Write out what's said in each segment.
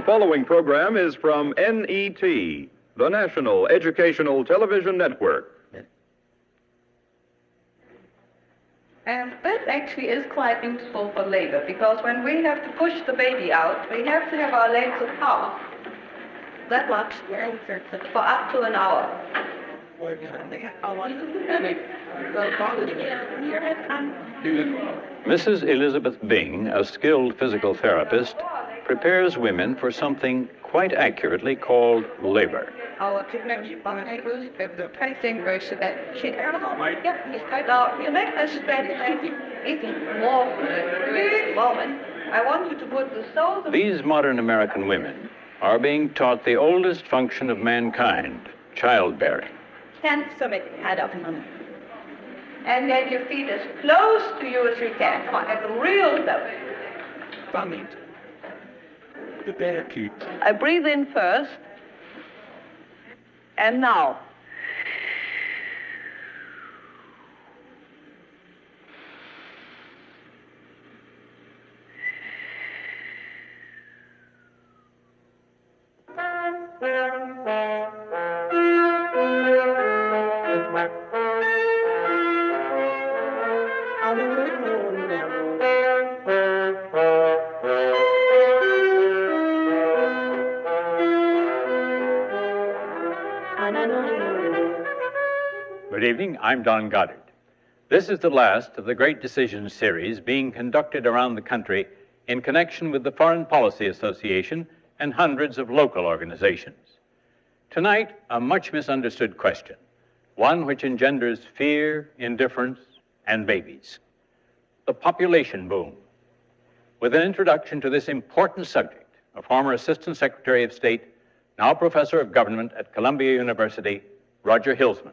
following program is from NET, the National Educational Television Network. And that actually is quite useful for labor, because when we have to push the baby out, we have to have our legs apart. That much for up to an hour. Mrs. Elizabeth Bing, a skilled physical therapist, prepares women for something quite accurately called labor. Our technology is the pricing version that she now you make this strategy even more this moment. I want you to put the soles of These modern American women are being taught the oldest function of mankind, childbearing. and stomach head up. And get your feet as close to you as you can. Come on, get the real belly. I breathe in first. And now. Good evening, I'm Don Goddard. This is the last of the Great Decisions series being conducted around the country in connection with the Foreign Policy Association and hundreds of local organizations. Tonight, a much misunderstood question, one which engenders fear, indifference, and babies. The population boom. With an introduction to this important subject, a former Assistant Secretary of State, now Professor of Government at Columbia University, Roger Hilsman.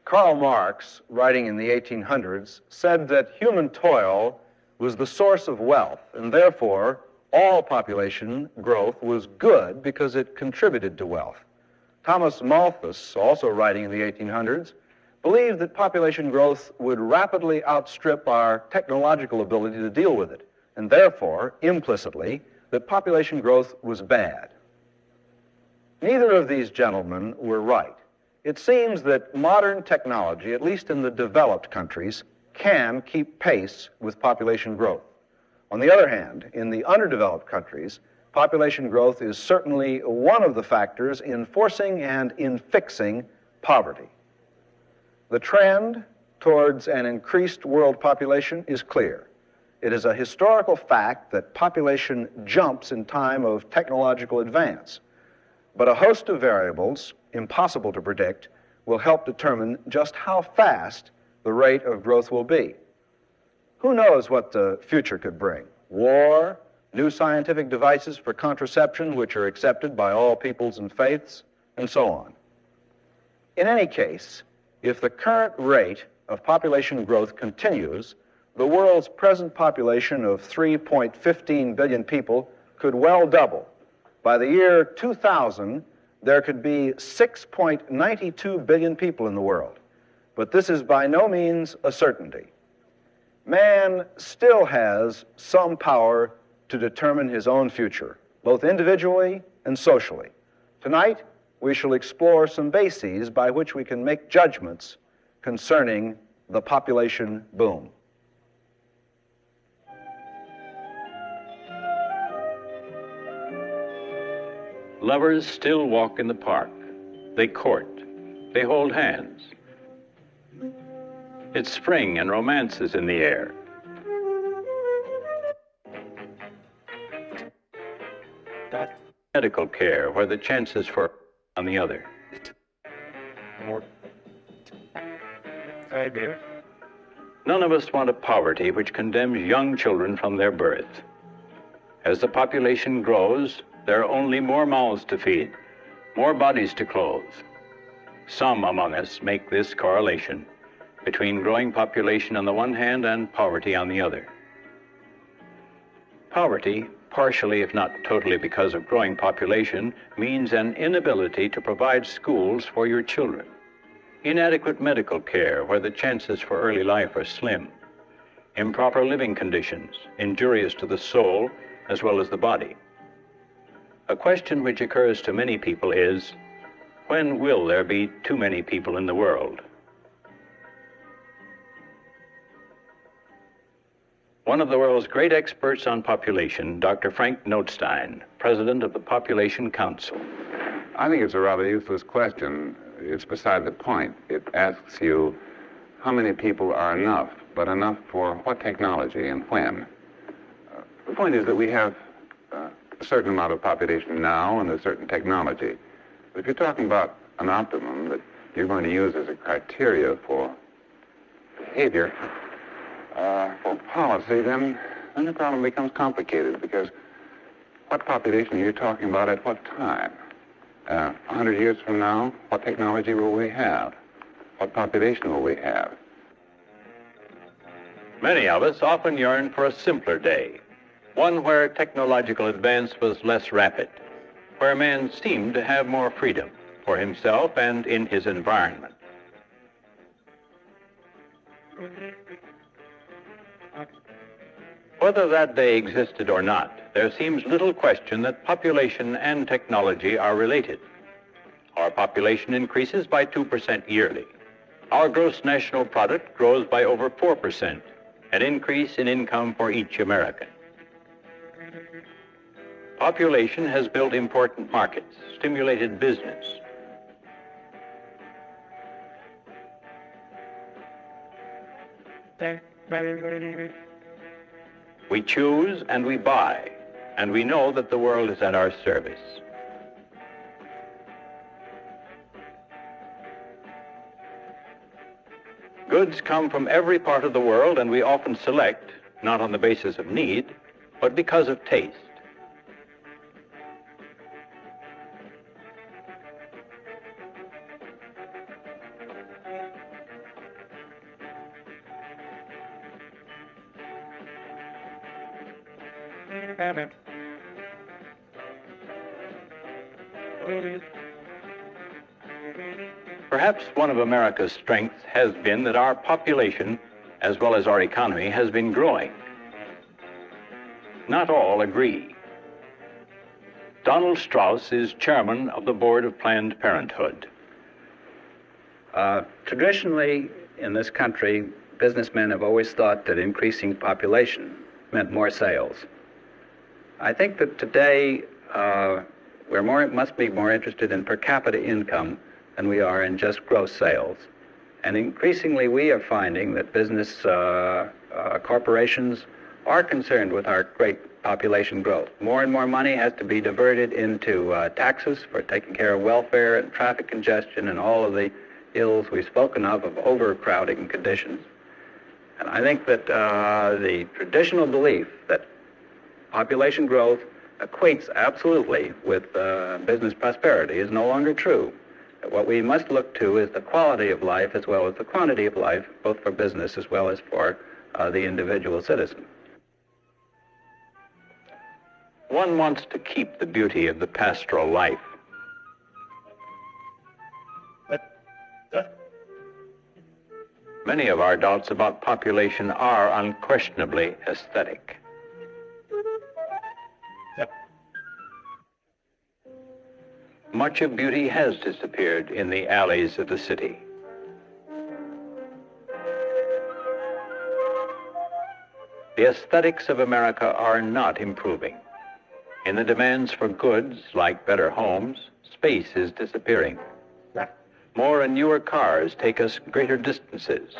Karl Marx, writing in the 1800s, said that human toil was the source of wealth, and therefore all population growth was good because it contributed to wealth. Thomas Malthus, also writing in the 1800s, believed that population growth would rapidly outstrip our technological ability to deal with it, and therefore, implicitly, that population growth was bad. Neither of these gentlemen were right. It seems that modern technology, at least in the developed countries, can keep pace with population growth. On the other hand, in the underdeveloped countries, population growth is certainly one of the factors in forcing and in fixing poverty. The trend towards an increased world population is clear. It is a historical fact that population jumps in time of technological advance. But a host of variables, impossible to predict, will help determine just how fast the rate of growth will be. Who knows what the future could bring? War, new scientific devices for contraception which are accepted by all peoples and faiths, and so on. In any case, if the current rate of population growth continues, the world's present population of 3.15 billion people could well double. By the year 2000, there could be 6.92 billion people in the world. But this is by no means a certainty. Man still has some power to determine his own future, both individually and socially. Tonight, we shall explore some bases by which we can make judgments concerning the population boom. Lovers still walk in the park. They court. They hold hands. It's spring and romance is in the air. Medical care, where the chances for on the other. None of us want a poverty which condemns young children from their birth. As the population grows, there are only more mouths to feed, more bodies to clothe. Some among us make this correlation between growing population on the one hand and poverty on the other. Poverty, partially if not totally because of growing population, means an inability to provide schools for your children, inadequate medical care where the chances for early life are slim, improper living conditions, injurious to the soul as well as the body. A question which occurs to many people is, when will there be too many people in the world? One of the world's great experts on population, Dr. Frank Notstein, president of the Population Council. I think it's a rather useless question. It's beside the point. It asks you how many people are enough, but enough for what technology and when. The point is that we have a certain amount of population now and a certain technology. But if you're talking about an optimum that you're going to use as a criteria for behavior, for policy, then the problem becomes complicated, because what population are you talking about at what time? 100 years from now, what technology will we have? What population will we have? Many of us often yearn for a simpler day, one where technological advance was less rapid, where man seemed to have more freedom for himself and in his environment. Whether that day existed or not, there seems little question that population and technology are related. Our population increases by 2% yearly. Our gross national product grows by over 4%, an increase in income for each American. Population has built important markets, stimulated business. We choose and we buy, and we know that the world is at our service. Goods come from every part of the world, and we often select, not on the basis of need, but because of taste. Perhaps one of America's strengths has been that our population, as well as our economy, has been growing. Not all agree. Donald Strauss is chairman of the board of Planned Parenthood. Traditionally, in this country, businessmen have always thought that increasing population meant more sales. I think that today must be more interested in per capita income than we are in just gross sales. And increasingly, we are finding that business corporations are concerned with our great population growth. More and more money has to be diverted into taxes for taking care of welfare and traffic congestion and all of the ills we've spoken of overcrowding conditions. And I think that the traditional belief that population growth equates absolutely with business prosperity is no longer true. What we must look to is the quality of life as well as the quantity of life, both for business as well as for the individual citizen. One wants to keep the beauty of the pastoral life. Many of our doubts about population are unquestionably aesthetic. Much of beauty has disappeared in the alleys of the city. The aesthetics of America are not improving. In the demands for goods like better homes, space is disappearing. More and newer cars take us greater distances,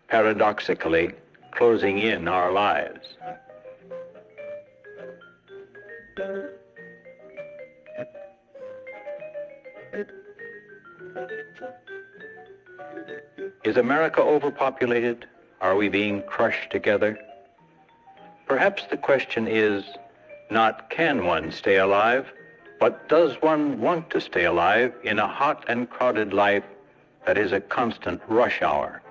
paradoxically closing in our lives. Is America overpopulated? Are we being crushed together? Perhaps the question is not can one stay alive, but does one want to stay alive in a hot and crowded life that is a constant rush hour?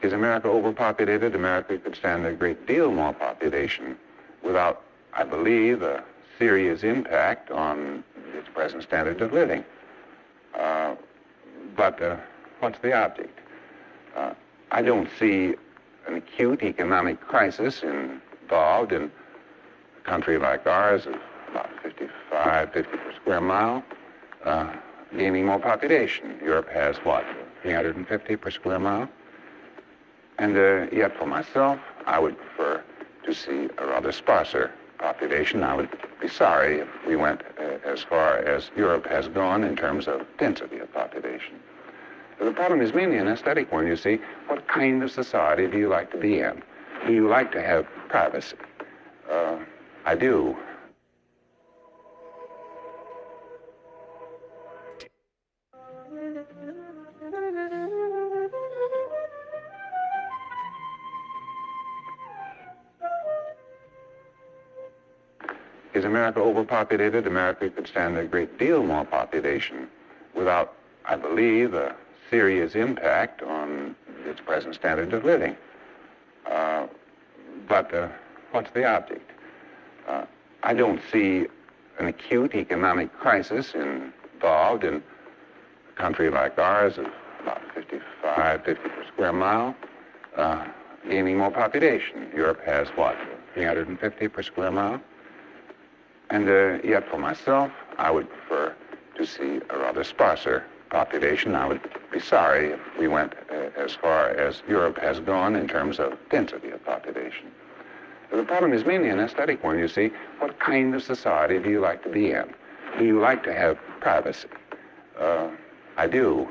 Is America overpopulated? America could stand a great deal more population without I believe, a serious impact on its present standard of living. But what's the object? I don't see an acute economic crisis involved in a country like ours of about 50 per square mile, gaining more population. Europe has, what, 350 per square mile? And yet for myself, I would prefer to see a rather sparser population. I would be sorry if we went as far as Europe has gone in terms of density of population. The problem is mainly an aesthetic one, you see. What kind of society do you like to be in? Do you like to have privacy? I do. Is America overpopulated? America could stand a great deal more population without, I believe, a serious impact on its present standard of living. But what's the object? I don't see an acute economic crisis involved in a country like ours of about 50 per square mile, gaining more population. Europe has, what, 350 per square mile? And yet for myself, I would prefer to see a rather sparser population. I would be sorry if we went as far as Europe has gone in terms of density of population. The problem is mainly an aesthetic one, you see. What kind of society do you like to be in? Do you like to have privacy? I do.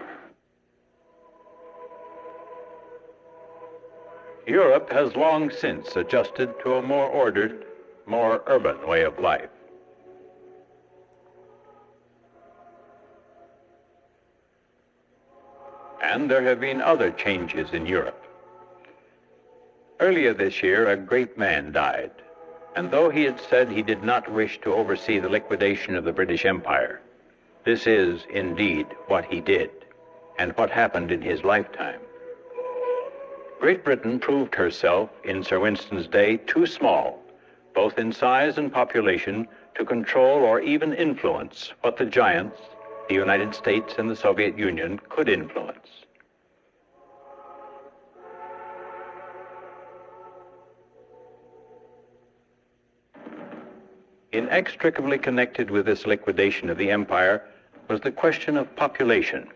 Europe has long since adjusted to a more ordered, more urban way of life. And there have been other changes in Europe. Earlier this year, a great man died, and though he had said he did not wish to oversee the liquidation of the British Empire, this is indeed what he did, and what happened in his lifetime. Great Britain proved herself, in Sir Winston's day, too small, both in size and population, to control or even influence what the giants, the United States and the Soviet Union, could influence. Inextricably connected with this liquidation of the empire was the question of population.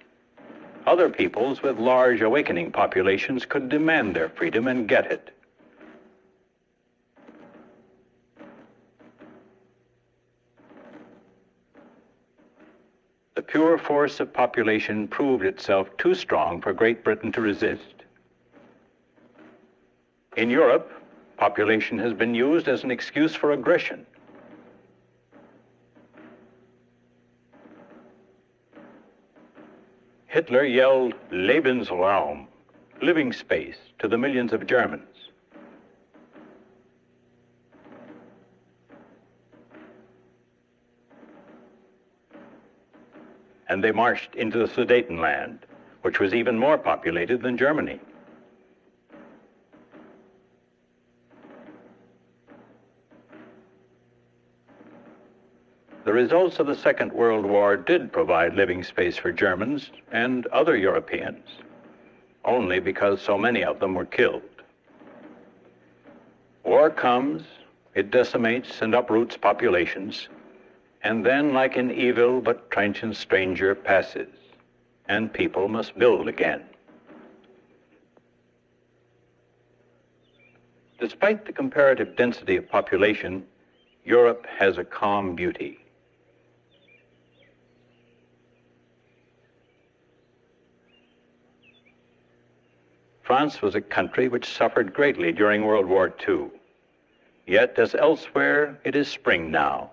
Other peoples with large awakening populations could demand their freedom and get it. The pure force of population proved itself too strong for Great Britain to resist. In Europe, population has been used as an excuse for aggression. Hitler yelled Lebensraum, living space, to the millions of Germans. And they marched into the Sudetenland, which was even more populated than Germany. The results of the Second World War did provide living space for Germans and other Europeans, only because so many of them were killed. War comes, it decimates and uproots populations, and then, like an evil but transient stranger, passes, and people must build again. Despite the comparative density of population, Europe has a calm beauty. France was a country which suffered greatly during World War II. Yet, as elsewhere, it is spring now,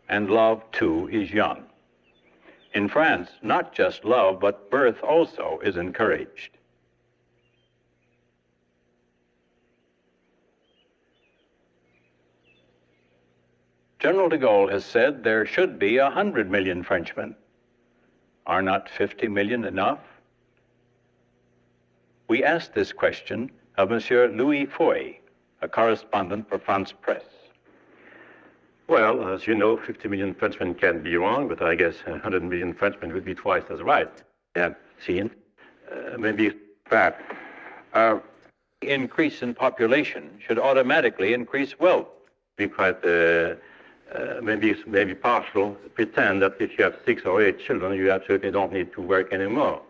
and love, too, is young. In France, not just love, but birth also is encouraged. General de Gaulle has said there should be 100 million Frenchmen. Are not 50 million enough? We asked this question of Monsieur Louis Foy, a correspondent for France Press. Well, as you know, 50 million Frenchmen can be wrong, but I guess 100 million Frenchmen would be twice as right. Yeah, see? Maybe That Increase in population should automatically increase wealth. be quite maybe partial. Pretend that if you have 6 or 8 children, you absolutely don't need to work anymore.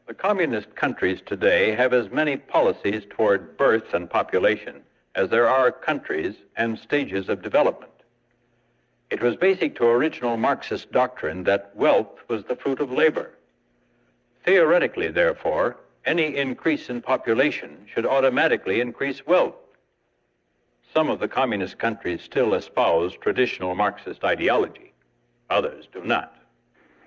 The communist countries today have as many policies toward birth and population as there are countries and stages of development. It was basic to original Marxist doctrine that wealth was the fruit of labor. Theoretically, therefore, any increase in population should automatically increase wealth. Some of the communist countries still espouse traditional Marxist ideology. Others do not.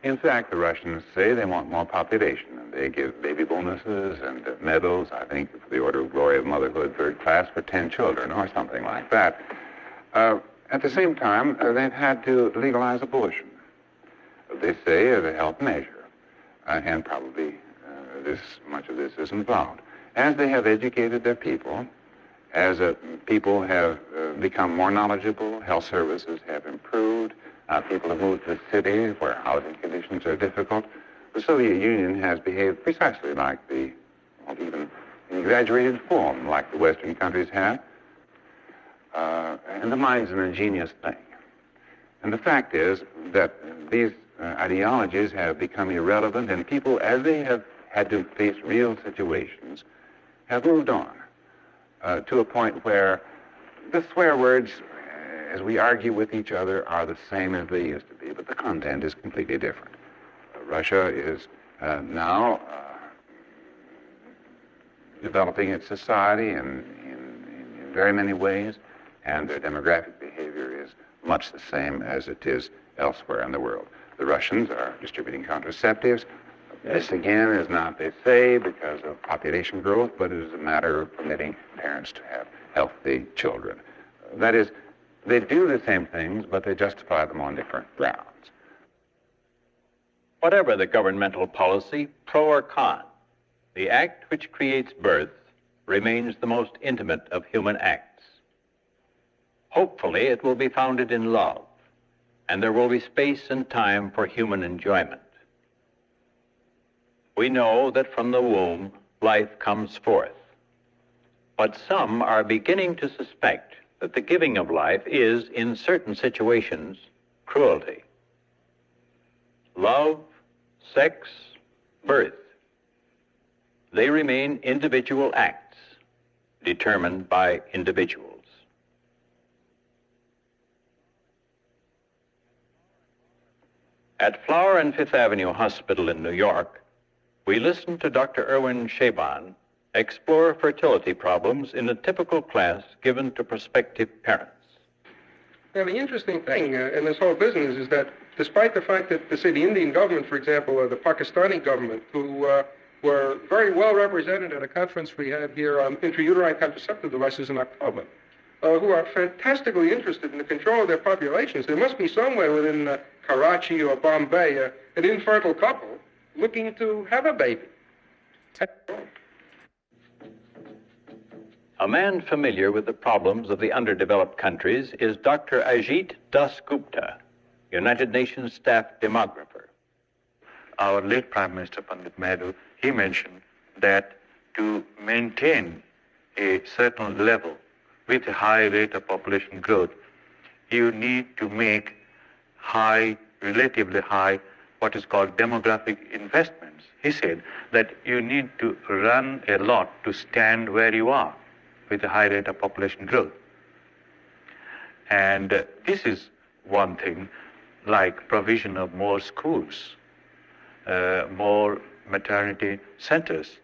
In fact, the Russians say they want more population, and they give baby bonuses and medals, I think, for the Order of Glory of Motherhood, third class, for 10 children, or something like that. At the same time, they've had to legalize abortion. They say as a health measure, and probably much of this is involved. As they have educated their people, as people have become more knowledgeable, health services have improved, people have moved to the city where housing conditions are difficult. The Soviet Union has behaved precisely like even in exaggerated form, like the Western countries have. And the mind's an ingenious thing. And the fact is that these ideologies have become irrelevant, and people, as they have had to face real situations, have moved on to a point where the swear words, as we argue with each other, are the same as they used to be, but the content is completely different. Russia is now developing its society in very many ways, and their demographic behavior is much the same as it is elsewhere in the world. The Russians are distributing contraceptives. This, again, is not, they say, because of population growth, but it is a matter of permitting parents to have healthy children. That is, they do the same things, but they justify them on different grounds. Whatever the governmental policy, pro or con, the act which creates birth remains the most intimate of human acts. Hopefully, it will be founded in love, and there will be space and time for human enjoyment. We know that from the womb, life comes forth. But some are beginning to suspect that the giving of life is, in certain situations, cruelty. Love, sex, birth, they remain individual acts, determined by individuals. At Flower and Fifth Avenue Hospital in New York, we listened to Dr. Erwin Shaban explore fertility problems in a typical class given to prospective parents. Now, the interesting thing in this whole business is that despite the fact that, say, the Indian government, for example, or the Pakistani government, who were very well represented at a conference we had here on intrauterine contraceptive devices in October, who are fantastically interested in the control of their populations, there must be somewhere within Karachi or Bombay an infertile couple looking to have a baby. A man familiar with the problems of the underdeveloped countries is Dr. Ajit Dasgupta, United Nations staff demographer. Our late Prime Minister Pandit Nehru, he mentioned that to maintain a certain level with a high rate of population growth, you need to make high, relatively high, what is called demographic investments. He said that you need to run a lot to stand where you are with a high rate of population growth. And this is one thing, like provision of more schools, more maternity centers,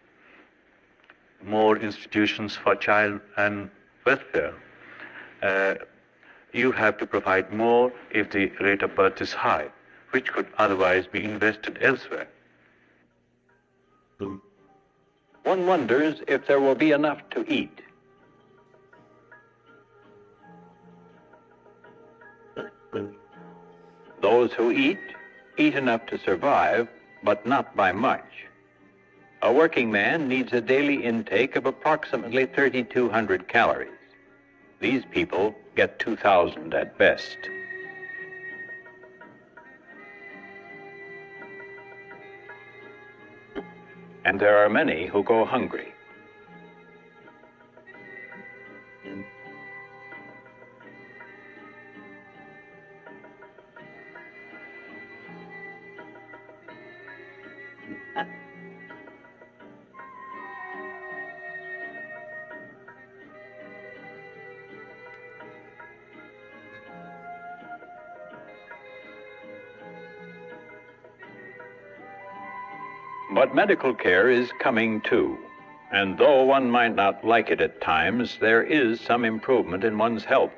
more institutions for child and welfare. You have to provide more if the rate of birth is high, which could otherwise be invested elsewhere. One wonders if there will be enough to eat. Those who eat enough to survive, but not by much. A working man needs a daily intake of approximately 3,200 calories. These people get 2,000 at best. And there are many who go hungry. But medical care is coming too, and though one might not like it at times, there is some improvement in one's health.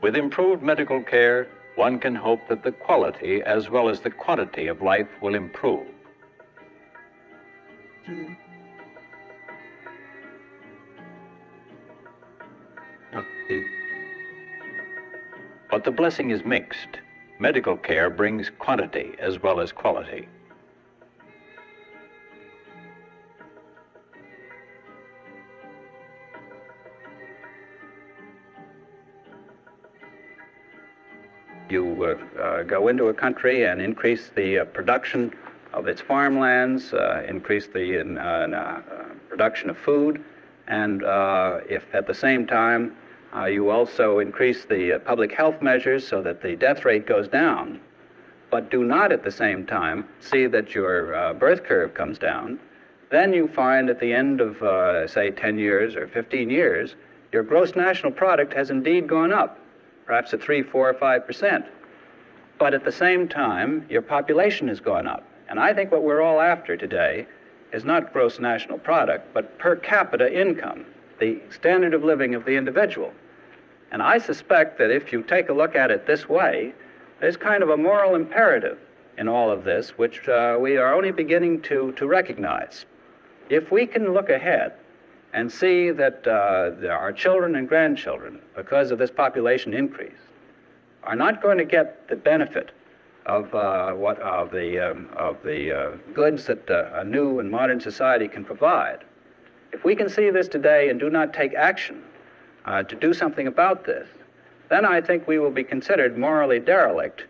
With improved medical care, one can hope that the quality as well as the quantity of life will improve. But the blessing is mixed. Medical care brings quantity as well as quality. You go into a country and increase the production of its farmlands, increase the production of food, and if at the same time you also increase the public health measures so that the death rate goes down, but do not at the same time see that your birth curve comes down, then you find at the end of, say, 10 years or 15 years, your gross national product has indeed gone up, perhaps at 3, 4, or 5%. But at the same time, your population has gone up. And I think what we're all after today is not gross national product, but per capita income, the standard of living of the individual. And I suspect that if you take a look at it this way, there's kind of a moral imperative in all of this, which we are only beginning to recognize. If we can look ahead and see that our children and grandchildren, because of this population increase, are not going to get the benefit of the goods that a new and modern society can provide. If we can see this today and do not take action to do something about this, then I think we will be considered morally derelict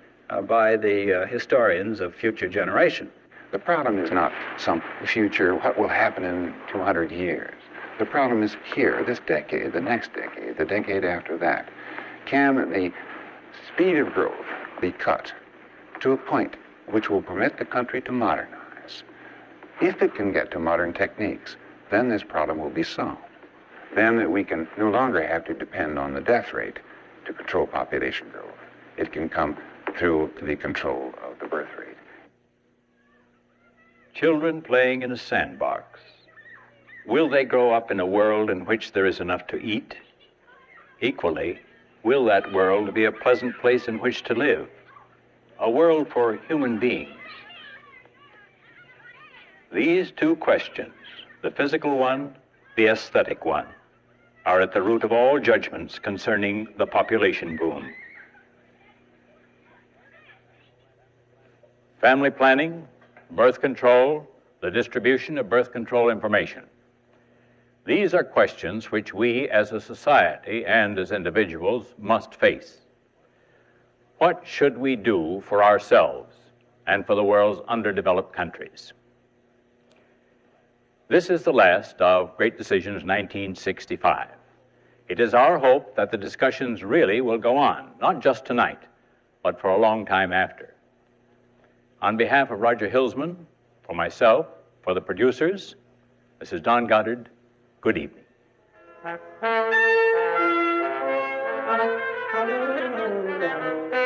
by the historians of future generations. The problem is not some future, what will happen in 200 years. The problem is here, this decade, the next decade, the decade after that. Can the speed of growth be cut to a point which will permit the country to modernize? If it can get to modern techniques, then this problem will be solved. Then that we can no longer have to depend on the death rate to control population growth. It can come through the control of the birth rate. Children playing in a sandbox. Will they grow up in a world in which there is enough to eat? Equally, will that world be a pleasant place in which to live? A world for human beings? These two questions, the physical one, the aesthetic one, are at the root of all judgments concerning the population boom. Family planning, birth control, the distribution of birth control information. These are questions which we as a society and as individuals must face. What should we do for ourselves and for the world's underdeveloped countries? This is the last of Great Decisions 1965. It is our hope that the discussions really will go on, not just tonight, but for a long time after. On behalf of Roger Hilsman, for myself, for the producers, this is Don Goddard. Good evening. Thank you.